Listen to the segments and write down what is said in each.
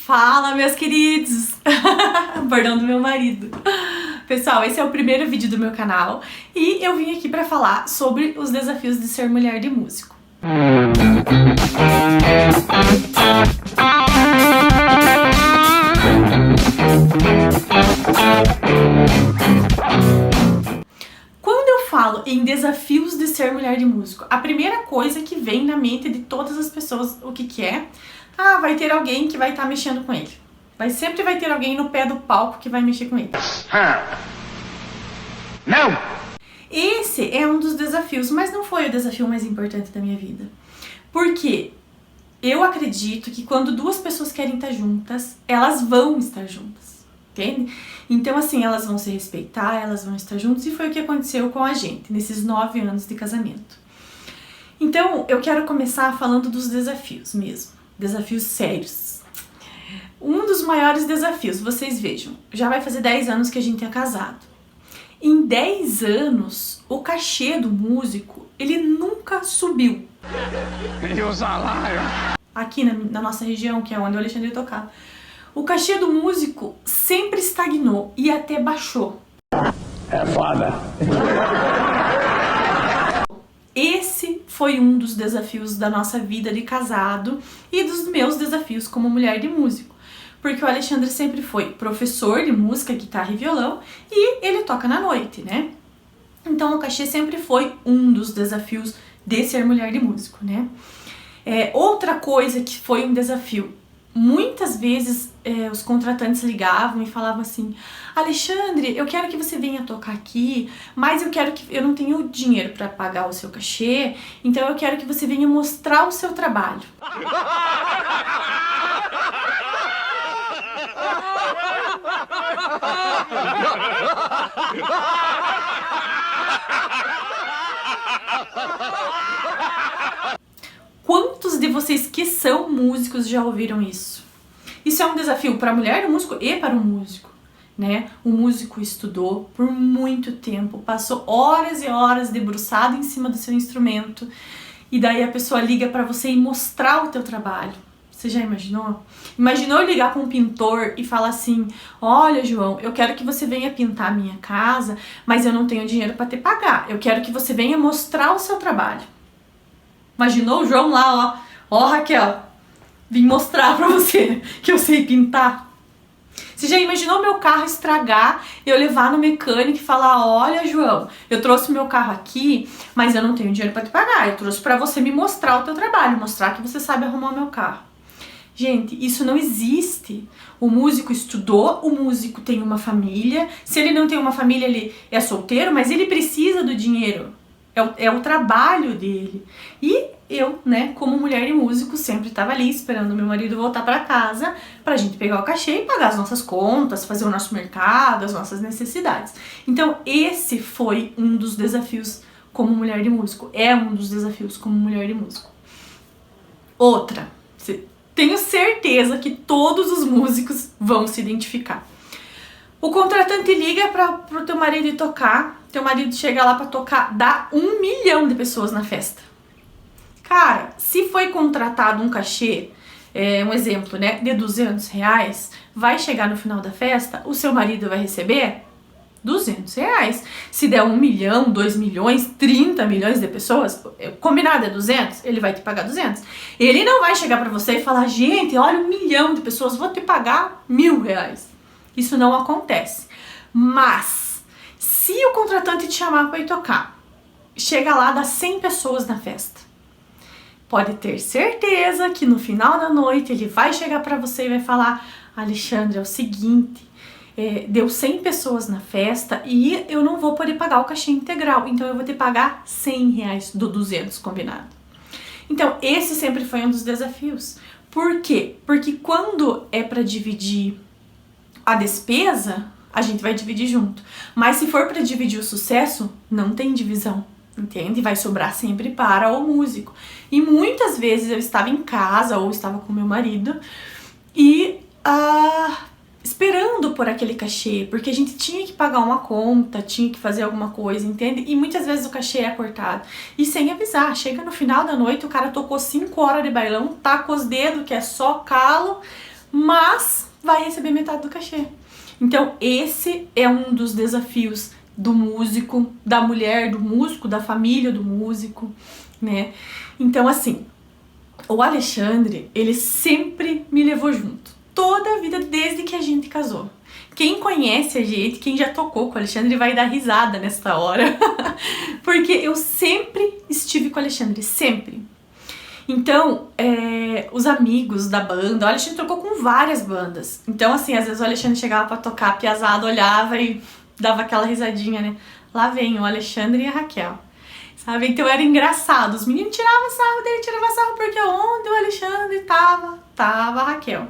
Fala, meus queridos! Bordão do meu marido. Pessoal, esse é o primeiro vídeo do meu canal e eu vim aqui pra falar sobre os desafios de ser mulher de músico. Quando eu falo em desafios de ser mulher de músico, a primeira coisa que vem na mente de todas as pessoas, o que é? Vai ter alguém que vai estar mexendo com ele. Sempre vai ter alguém no pé do palco que vai mexer com ele. Não! Esse é um dos desafios, mas não foi o desafio mais importante da minha vida. Porque eu acredito que quando duas pessoas querem estar juntas, elas vão estar juntas, entende? Então assim, elas vão se respeitar, elas vão estar juntas, e foi o que aconteceu com a gente nesses 9 anos de casamento. Então eu quero começar falando dos desafios mesmo, desafios sérios. Um dos maiores desafios, vocês vejam, já vai fazer 10 anos que a gente é casado. Em 10 anos, o cachê do músico, ele nunca subiu. E o salário? Aqui na nossa região, que é onde o Alexandre tocava, o cachê do músico sempre estagnou e até baixou. É foda. Esse foi um dos desafios da nossa vida de casado e dos meus desafios como mulher de músico. Porque o Alexandre sempre foi professor de música, guitarra e violão, e ele toca na noite, né? Então o cachê sempre foi um dos desafios de ser mulher de músico, né? Outra coisa que foi um desafio, muitas vezes os contratantes ligavam e falavam assim: Alexandre, eu quero que você venha tocar aqui, mas eu não tenho dinheiro para pagar o seu cachê, então eu quero que você venha mostrar o seu trabalho. Quantos de vocês que são músicos já ouviram isso? Isso é um desafio para a mulher do músico e para o músico, né? O músico estudou por muito tempo, passou horas e horas debruçado em cima do seu instrumento, e daí a pessoa liga para você e mostrar o teu trabalho. Você já imaginou? Imaginou eu ligar para um pintor e falar assim: olha, João, eu quero que você venha pintar a minha casa, mas eu não tenho dinheiro para te pagar. Eu quero que você venha mostrar o seu trabalho. Imaginou o João lá, ó, Raquel, vim mostrar pra você que eu sei pintar. Você já imaginou meu carro estragar, eu levar no mecânico e falar: olha, João, eu trouxe meu carro aqui, mas eu não tenho dinheiro para te pagar. Eu trouxe para você me mostrar o teu trabalho, mostrar que você sabe arrumar o meu carro. Gente, isso não existe. O músico estudou, o músico tem uma família. Se ele não tem uma família, ele é solteiro, mas ele precisa do dinheiro. É o trabalho dele. E eu, né, como mulher de músico, sempre estava ali esperando meu marido voltar para casa pra gente pegar o cachê e pagar as nossas contas, fazer o nosso mercado, as nossas necessidades. Então esse foi um dos desafios como mulher de músico. É um dos desafios como mulher de músico. Outra, tenho certeza que todos os músicos vão se identificar. O contratante liga pro teu marido ir tocar, teu marido chega lá pra tocar, dá 1 milhão de pessoas na festa. Cara, se foi contratado um cachê, um exemplo, né, de R$200, vai chegar no final da festa, o seu marido vai receber R$200. Se der 1 milhão, 2 milhões, 30 milhões de pessoas, combinado é 200, ele vai te pagar 200. Ele não vai chegar pra você e falar: gente, olha, 1 milhão de pessoas, vou te pagar R$1.000. Isso não acontece. Mas se o contratante te chamar para ir tocar, chega lá, dá 100 pessoas na festa, pode ter certeza que no final da noite ele vai chegar para você e vai falar: Alexandre, é o seguinte, deu 100 pessoas na festa e eu não vou poder pagar o cachê integral, então eu vou te pagar R$100 do 200 combinado. Então esse sempre foi um dos desafios. Por quê? Porque quando é para dividir a despesa, a gente vai dividir junto. Mas se for para dividir o sucesso, não tem divisão, entende? Vai sobrar sempre para o músico. E muitas vezes eu estava em casa ou estava com meu marido e esperando por aquele cachê, porque a gente tinha que pagar uma conta, tinha que fazer alguma coisa, entende? E muitas vezes o cachê é cortado. E sem avisar, chega no final da noite, o cara tocou 5 horas de bailão, tá com os dedos, que é só calo, mas vai receber metade do cachê. Então esse é um dos desafios do músico, da mulher do músico, da família do músico, né? Então assim, o Alexandre, ele sempre me levou junto, toda a vida desde que a gente casou. Quem conhece a gente, quem já tocou com o Alexandre vai dar risada nesta hora, porque eu sempre estive com o Alexandre, sempre. Então, os amigos da banda, o Alexandre tocou com várias bandas. Então, assim, às vezes o Alexandre chegava pra tocar, a piazada olhava e dava aquela risadinha, né? Lá vem o Alexandre e a Raquel, sabe? Então era engraçado, os meninos tiravam sarro dele, tiravam sarro porque onde o Alexandre tava a Raquel.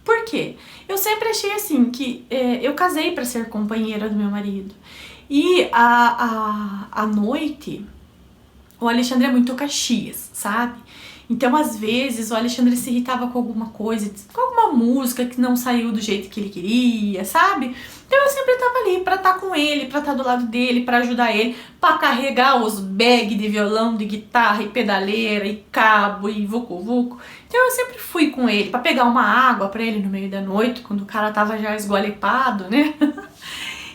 Por quê? Eu sempre achei assim, que eu casei pra ser companheira do meu marido. E à noite, o Alexandre é muito Caxias, sabe? Então, às vezes, o Alexandre se irritava com alguma coisa, com alguma música que não saiu do jeito que ele queria, sabe? Então, eu sempre tava ali pra estar com ele, pra estar do lado dele, pra ajudar ele, pra carregar os bags de violão, de guitarra e pedaleira e cabo e vucu-vucu. Então, eu sempre fui com ele, pra pegar uma água pra ele no meio da noite, quando o cara tava já esgualepado, né?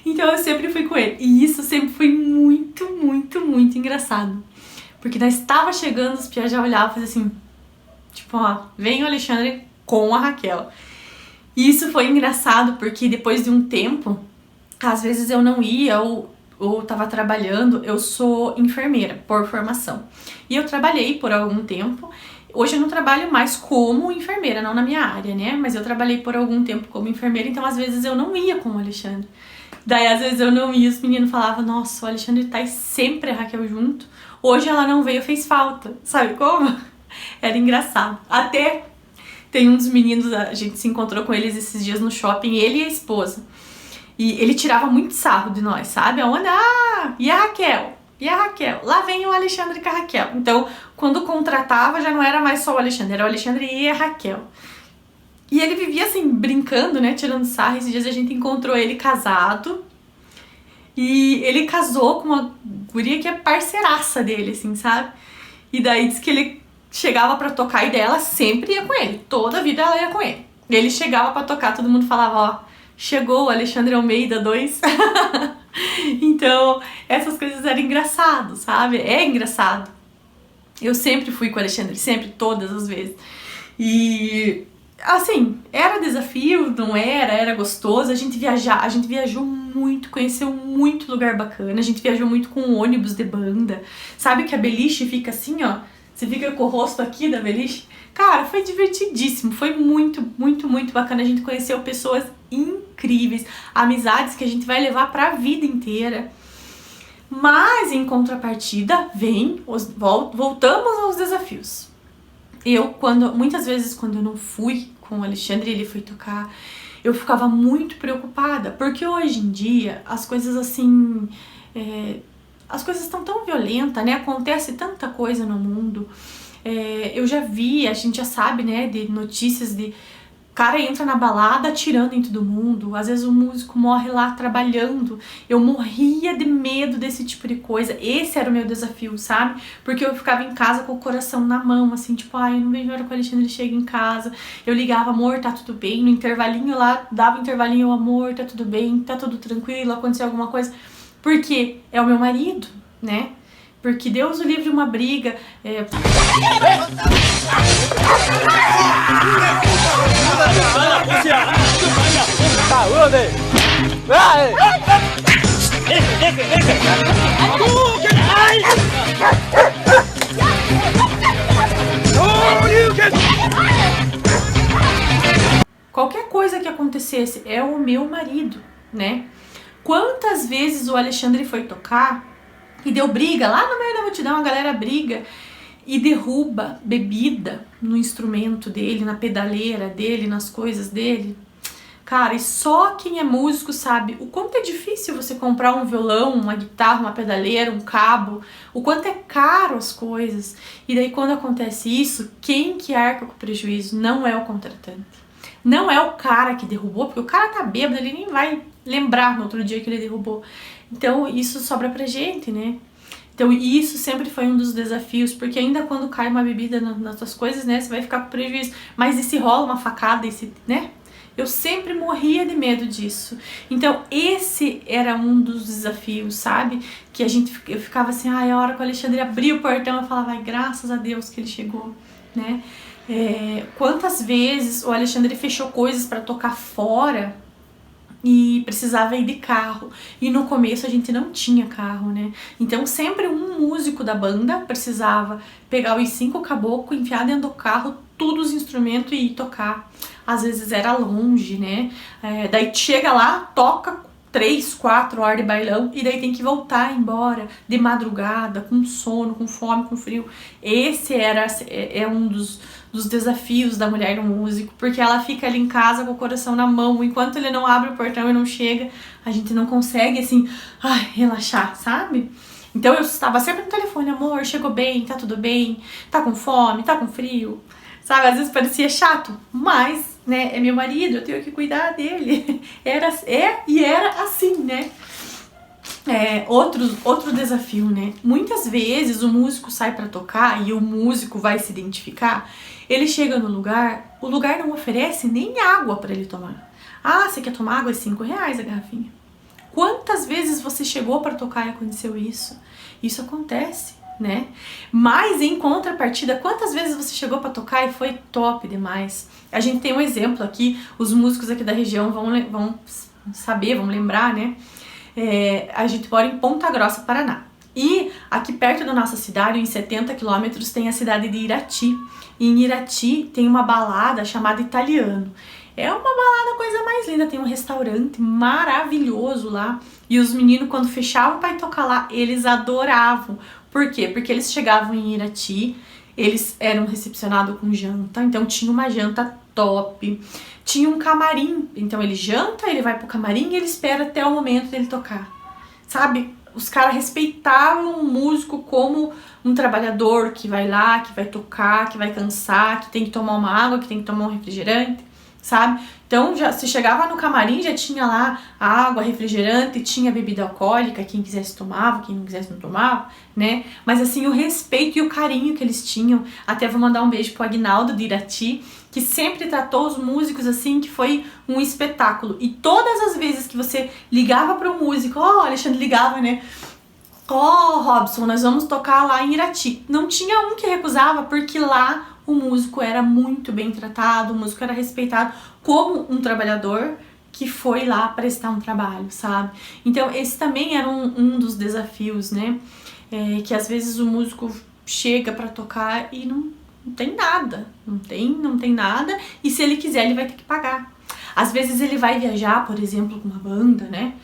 Então, eu sempre fui com ele. E isso sempre foi muito, muito, muito engraçado. Porque nós estava chegando, os piás já olhavam e faziam assim, tipo, ó, vem o Alexandre com a Raquel. E isso foi engraçado, porque depois de um tempo, às vezes eu não ia ou tava trabalhando, eu sou enfermeira por formação. E eu trabalhei por algum tempo. Hoje eu não trabalho mais como enfermeira, não na minha área, né? Mas eu trabalhei por algum tempo como enfermeira, então às vezes eu não ia com o Alexandre. Daí às vezes eu não ia, os meninos falavam, nossa, o Alexandre tá sempre a Raquel junto. Hoje ela não veio, fez falta. Sabe como? Era engraçado. Até tem um dos meninos, a gente se encontrou com eles esses dias no shopping, ele e a esposa. E ele tirava muito sarro de nós, sabe? Aonde? Ah, e a Raquel? E a Raquel? Lá vem o Alexandre com a Raquel. Então, quando contratava, já não era mais só o Alexandre, era o Alexandre e a Raquel. E ele vivia assim, brincando, né? Tirando sarro. Esses dias a gente encontrou ele casado. E ele casou com uma guria que é parceiraça dele, assim, sabe? E daí diz que ele chegava pra tocar e daí ela sempre ia com ele. Toda a vida ela ia com ele. E ele chegava pra tocar, todo mundo falava, ó, chegou o Alexandre Almeida 2. Então, essas coisas eram engraçadas, sabe? É engraçado. Eu sempre fui com o Alexandre, sempre, todas as vezes. E assim, era desafio, não era, era gostoso. A gente viajou muito, conheceu muito lugar bacana. A gente viajou muito com ônibus de banda. Sabe que a beliche fica assim, ó, você fica com o rosto aqui da beliche. Cara, foi divertidíssimo, foi muito, muito, muito bacana. A gente conheceu pessoas incríveis, amizades que a gente vai levar pra vida inteira. Mas em contrapartida, voltamos aos desafios. Muitas vezes quando eu não fui com o Alexandre, ele foi tocar, eu ficava muito preocupada, porque hoje em dia as coisas assim, as coisas estão tão violentas, né? Acontece tanta coisa no mundo. Eu já vi, a gente já sabe, né, de notícias de cara entra na balada atirando em todo mundo, às vezes o músico morre lá trabalhando. Eu morria de medo desse tipo de coisa. Esse era o meu desafio, sabe? Porque eu ficava em casa com o coração na mão, assim, tipo, ai, eu não vejo a hora que o Alexandre chega em casa. Eu ligava, amor, tá tudo bem? No intervalinho lá, dava intervalinho, amor, tá tudo bem? Tá tudo tranquilo? Aconteceu alguma coisa? Porque é o meu marido, né? Porque Deus o livre uma briga. Qualquer coisa que acontecesse, é o meu marido, né? Quantas vezes o Alexandre foi tocar e deu briga, lá no meio da multidão a galera briga e derruba bebida no instrumento dele, na pedaleira dele, nas coisas dele. Cara, e só quem é músico sabe o quanto é difícil você comprar um violão, uma guitarra, uma pedaleira, um cabo, o quanto é caro as coisas. E daí quando acontece isso, quem que arca com o prejuízo não é o contratante. Não é o cara que derrubou, porque o cara tá bêbado, ele nem vai lembrar no outro dia que ele derrubou. Então isso sobra pra gente, né? Então isso sempre foi um dos desafios, porque ainda quando cai uma bebida nas suas coisas, né, você vai ficar com prejuízo. Mas e se rola uma facada, né? Eu sempre morria de medo disso. Então esse era um dos desafios, sabe? Que eu ficava assim, a hora que o Alexandre abria o portão, eu falava, ai, graças a Deus que ele chegou, né? Quantas vezes o Alexandre fechou coisas para tocar fora e precisava ir de carro, e no começo a gente não tinha carro, né? Então sempre um músico da banda precisava pegar os 5 caboclos, enfiar dentro do carro todos os instrumentos e ir tocar. Às vezes era longe, né? Daí chega lá, toca 3, 4 horas de bailão e daí tem que voltar embora de madrugada, com sono, com fome, com frio. Esse é um dos desafios da mulher do músico, porque ela fica ali em casa com o coração na mão, enquanto ele não abre o portão e não chega, a gente não consegue, assim, relaxar, sabe? Então eu estava sempre no telefone, amor, chegou bem, tá tudo bem, tá com fome, tá com frio, sabe? Às vezes parecia chato, mas, né, é meu marido, eu tenho que cuidar dele. Era assim, né? Outro desafio, né? Muitas vezes o músico sai pra tocar e o músico vai se identificar. Ele chega no lugar, o lugar não oferece nem água pra ele tomar. Ah, você quer tomar água? É R$5 a garrafinha. Quantas vezes você chegou pra tocar e aconteceu isso? Isso acontece, né? Mas em contrapartida, quantas vezes você chegou pra tocar e foi top demais? A gente tem um exemplo aqui, os músicos aqui da região vão saber, vão lembrar, né? A gente mora em Ponta Grossa, Paraná. E aqui perto da nossa cidade, em 70 quilômetros, tem a cidade de Irati. E em Irati tem uma balada chamada Italiano. É uma balada, coisa mais linda, tem um restaurante maravilhoso lá. E os meninos, quando fechavam pra ir tocar lá, eles adoravam. Por quê? Porque eles chegavam em Irati, eles eram recepcionados com janta, então tinha uma janta top. Tinha um camarim, então ele janta, ele vai pro camarim e ele espera até o momento dele tocar. Sabe? Os caras respeitavam o músico como um trabalhador que vai lá, que vai tocar, que vai cansar, que tem que tomar uma água, que tem que tomar um refrigerante, sabe? Então, se chegava no camarim, já tinha lá água, refrigerante, tinha bebida alcoólica, quem quisesse tomava, quem não quisesse não tomava, né? Mas assim, o respeito e o carinho que eles tinham. Até vou mandar um beijo pro Aguinaldo de Irati, que sempre tratou os músicos assim, que foi um espetáculo. E todas as vezes que você ligava para o músico, Alexandre ligava, né? Robson, nós vamos tocar lá em Irati. Não tinha um que recusava, porque lá o músico era muito bem tratado, o músico era respeitado como um trabalhador que foi lá prestar um trabalho, sabe? Então esse também era um dos desafios, né? Que às vezes o músico chega para tocar e não tem nada, não tem nada, e se ele quiser ele vai ter que pagar. Às vezes ele vai viajar, por exemplo, com uma banda, né?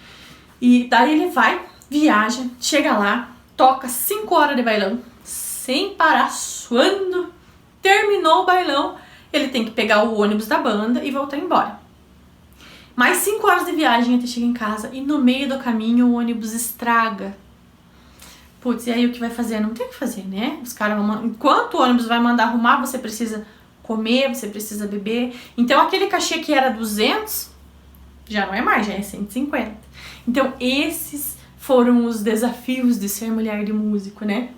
E daí ele vai, viaja, chega lá, toca 5 horas de bailão, sem parar, suando, terminou o bailão, ele tem que pegar o ônibus da banda e voltar embora. Mais 5 horas de viagem até chegar em casa, e no meio do caminho o ônibus estraga. Putz, e aí o que vai fazer? Não tem o que fazer, né? Os caras vão... Enquanto o ônibus vai mandar arrumar, você precisa comer, você precisa beber. Então aquele cachê que era 200, já não é mais, já é 150. Então esses foram os desafios de ser mulher de músico, né?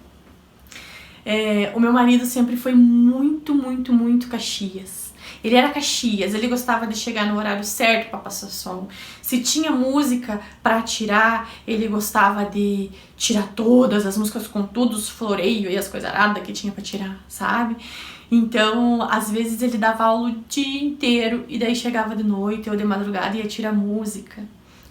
O meu marido sempre foi muito, muito, muito Caxias. Ele era Caxias, ele gostava de chegar no horário certo para passar som. Se tinha música para tirar, ele gostava de tirar todas as músicas com todos os floreios e as coisas aradas que tinha para tirar, sabe? Então, às vezes ele dava aula o dia inteiro e daí chegava de noite ou de madrugada e ia tirar música,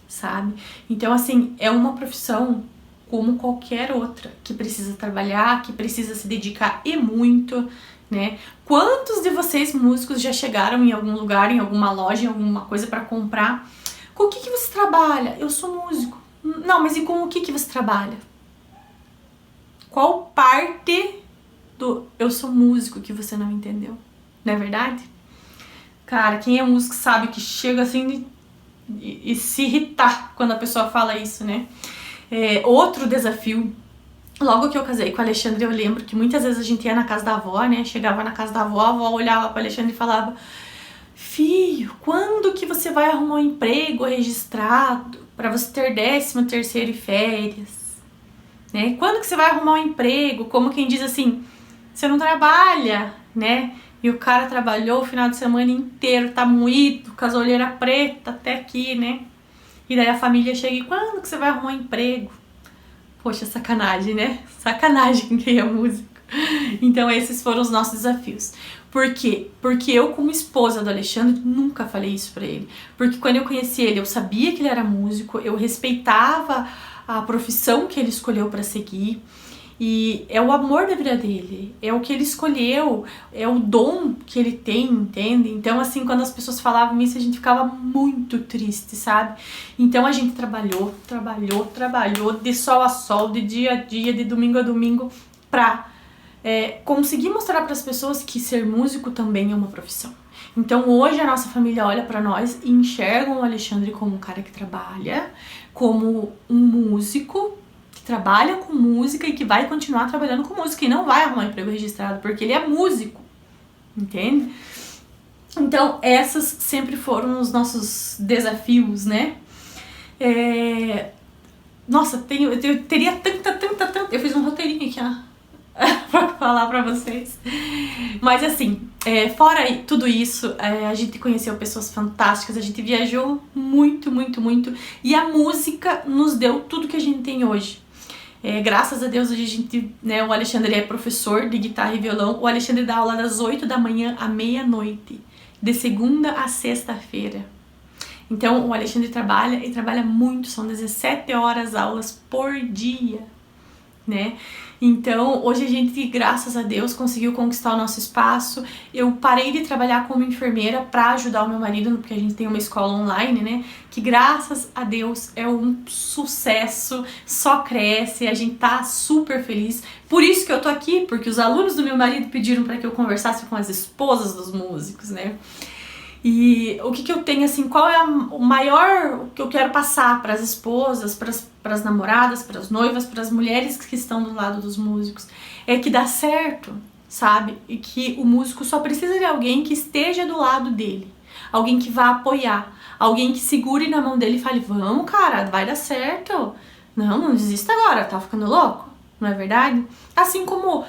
sabe? Então, assim, é uma profissão como qualquer outra, que precisa trabalhar, que precisa se dedicar e muito, né? Quantos de vocês músicos já chegaram em algum lugar, em alguma loja, em alguma coisa para comprar? Com o que você trabalha? Eu sou músico. Não, mas e com o que você trabalha? Qual parte do eu sou músico que você não entendeu? Não é verdade? Cara, quem é músico sabe que chega assim e se irritar quando a pessoa fala isso, né? Outro desafio, logo que eu casei com o Alexandre, eu lembro que muitas vezes a gente ia na casa da avó, né? Chegava na casa da avó, a avó olhava para o Alexandre e falava: filho, quando que você vai arrumar um emprego registrado para você ter 13º e férias? né? Quando que você vai arrumar um emprego? Como quem diz assim, você não trabalha, né? E o cara trabalhou o final de semana inteiro, tá moído, com as olheiras pretas até aqui, né? E daí a família chega e quando que você vai arrumar um emprego? Poxa, sacanagem, né? Sacanagem quem é músico. Então esses foram os nossos desafios. Por quê? Porque eu, como esposa do Alexandre, nunca falei isso pra ele. Porque quando eu conheci ele, eu sabia que ele era músico, eu respeitava a profissão que ele escolheu pra seguir. E é o amor da vida dele, é o que ele escolheu, é o dom que ele tem, entende? Então, assim, quando as pessoas falavam isso, a gente ficava muito triste, sabe? Então, a gente trabalhou, de sol a sol, de dia a dia, de domingo a domingo, pra conseguir mostrar para as pessoas que ser músico também é uma profissão. Então, hoje a nossa família olha pra nós e enxerga o Alexandre como um cara que trabalha, como um músico, trabalha com música e que vai continuar trabalhando com música e não vai arrumar emprego registrado, porque ele é músico, entende? Então, essas sempre foram os nossos desafios, né? Nossa, eu teria tanta... Eu fiz um roteirinho aqui, ó, pra falar pra vocês. Mas assim, fora tudo isso, a gente conheceu pessoas fantásticas, a gente viajou muito, e a música nos deu tudo que a gente tem hoje. Graças a Deus, hoje a gente, né, o Alexandre é professor de guitarra e violão. O Alexandre dá aula das 8 da manhã à meia-noite, de segunda a sexta-feira. Então, o Alexandre trabalha muito, são 17 horas aulas por dia, né? Então, hoje a gente, graças a Deus, conseguiu conquistar o nosso espaço. Eu parei de trabalhar como enfermeira para ajudar o meu marido, porque a gente tem uma escola online, né? Que graças a Deus é um sucesso, só cresce, a gente tá super feliz. Por isso que eu tô aqui, porque os alunos do meu marido pediram para que eu conversasse com as esposas dos músicos, né? E o que eu tenho, assim, qual é o maior que eu quero passar para as esposas, para as namoradas, para as noivas, para as mulheres que estão do lado dos músicos, é que dá certo, sabe? E que o músico só precisa de alguém que esteja do lado dele, alguém que vá apoiar, alguém que segure na mão dele e fale, vamos cara, vai dar certo, não desista agora, tá ficando louco? Não é verdade? Assim como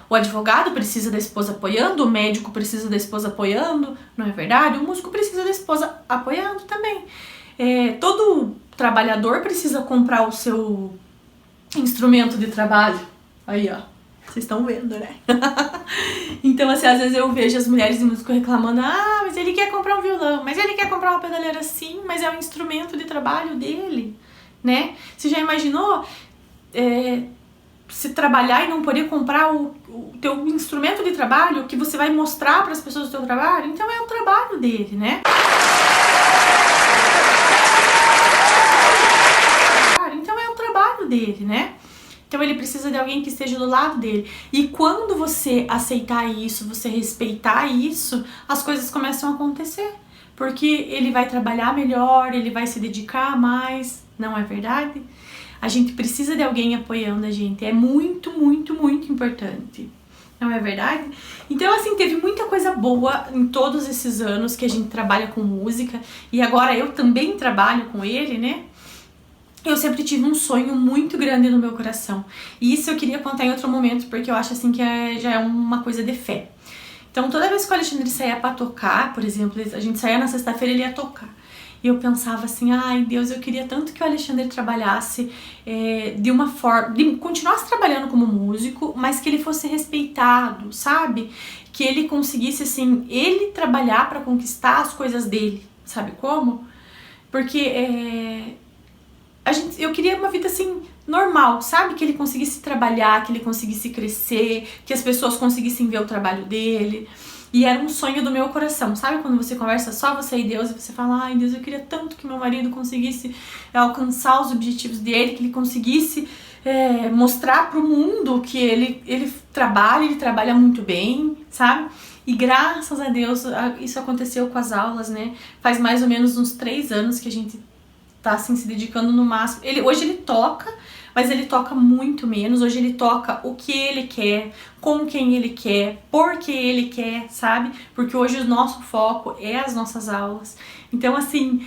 o advogado precisa da esposa apoiando, o médico precisa da esposa apoiando, não é verdade? O músico precisa da esposa apoiando também. Todo trabalhador precisa comprar o seu instrumento de trabalho. Aí, ó, vocês estão vendo, né? Então, assim, às vezes eu vejo as mulheres de músico reclamando, mas ele quer comprar um violão, mas ele quer comprar uma pedaleira, sim, mas é o instrumento de trabalho dele, né? Você já imaginou se trabalhar e não poder comprar o teu instrumento de trabalho que você vai mostrar para as pessoas do teu trabalho? Então é o trabalho dele, né? Então é o trabalho dele, né? Então ele precisa de alguém que esteja do lado dele. E quando você aceitar isso, você respeitar isso, as coisas começam a acontecer. Porque ele vai trabalhar melhor, ele vai se dedicar mais, não é verdade? A gente precisa de alguém apoiando a gente, é muito importante, não é verdade? Então, assim, teve muita coisa boa em todos esses anos que a gente trabalha com música, e agora eu também trabalho com ele, né? Eu sempre tive um sonho muito grande no meu coração, e isso eu queria contar em outro momento, porque eu acho assim que já é uma coisa de fé. Então, toda vez que o Alexandre saía pra tocar, por exemplo, a gente saía na sexta-feira, ele ia tocar. E eu pensava assim, ai Deus, eu queria tanto que o Alexandre trabalhasse de uma forma, continuasse trabalhando como músico, mas que ele fosse respeitado, sabe? Que ele conseguisse, assim, ele trabalhar para conquistar as coisas dele, sabe como? Porque eu queria uma vida assim, normal, sabe? Que ele conseguisse trabalhar, que ele conseguisse crescer, que as pessoas conseguissem ver o trabalho dele. E era um sonho do meu coração, sabe? Quando você conversa só você e Deus, e você fala, ai Deus, eu queria tanto que meu marido conseguisse alcançar os objetivos dele, que ele conseguisse mostrar pro mundo que ele trabalha muito bem, sabe? E graças a Deus isso aconteceu com as aulas, né? Faz mais ou menos uns 3 anos que a gente tá assim se dedicando no máximo. Hoje ele toca, mas ele toca muito menos. Hoje ele toca o que ele quer, com quem ele quer, por que ele quer, sabe? Porque hoje o nosso foco é as nossas aulas. Então, assim,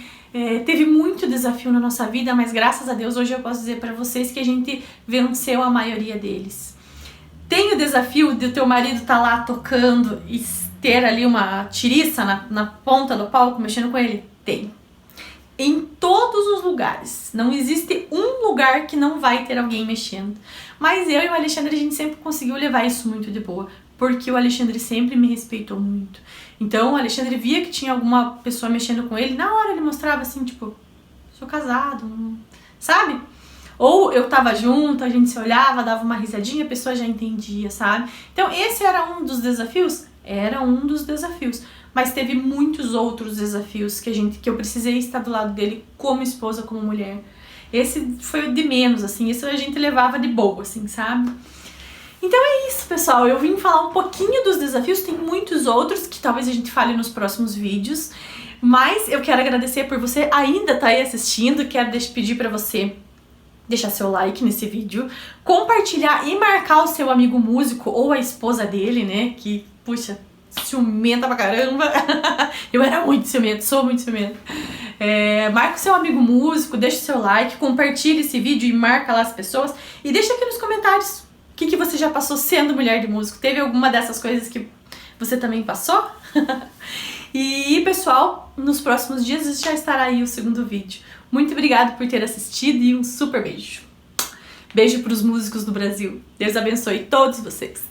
teve muito desafio na nossa vida, mas graças a Deus hoje eu posso dizer pra vocês que a gente venceu a maioria deles. Tem o desafio de o teu marido tá lá tocando e ter ali uma tiriça na ponta do palco mexendo com ele? Tem. Em todos os lugares. Não existe um lugar que não vai ter alguém mexendo. Mas eu e o Alexandre, a gente sempre conseguiu levar isso muito de boa. Porque o Alexandre sempre me respeitou muito. Então o Alexandre via que tinha alguma pessoa mexendo com ele, na hora ele mostrava assim, tipo, sou casado, sabe? Ou eu tava junto, a gente se olhava, dava uma risadinha, a pessoa já entendia, sabe? Então esse era um dos desafios? Era um dos desafios. Mas teve muitos outros desafios que eu precisei estar do lado dele como esposa, como mulher. Esse foi o de menos, assim, isso a gente levava de boa, assim, sabe? Então é isso, pessoal, eu vim falar um pouquinho dos desafios, tem muitos outros que talvez a gente fale nos próximos vídeos, mas eu quero agradecer por você ainda estar aí assistindo, quero pedir pra você deixar seu like nesse vídeo, compartilhar e marcar o seu amigo músico ou a esposa dele, né, que, puxa, ciumenta pra caramba, eu era muito ciumenta, sou muito ciumenta. Marca o seu amigo músico, deixa o seu like, compartilha esse vídeo e marca lá as pessoas e deixa aqui nos comentários o que você já passou sendo mulher de músico. Teve alguma dessas coisas que você também passou? E pessoal, nos próximos dias já estará aí o segundo vídeo. Muito obrigada por ter assistido e um super beijo. Beijo para os músicos do Brasil. Deus abençoe todos vocês.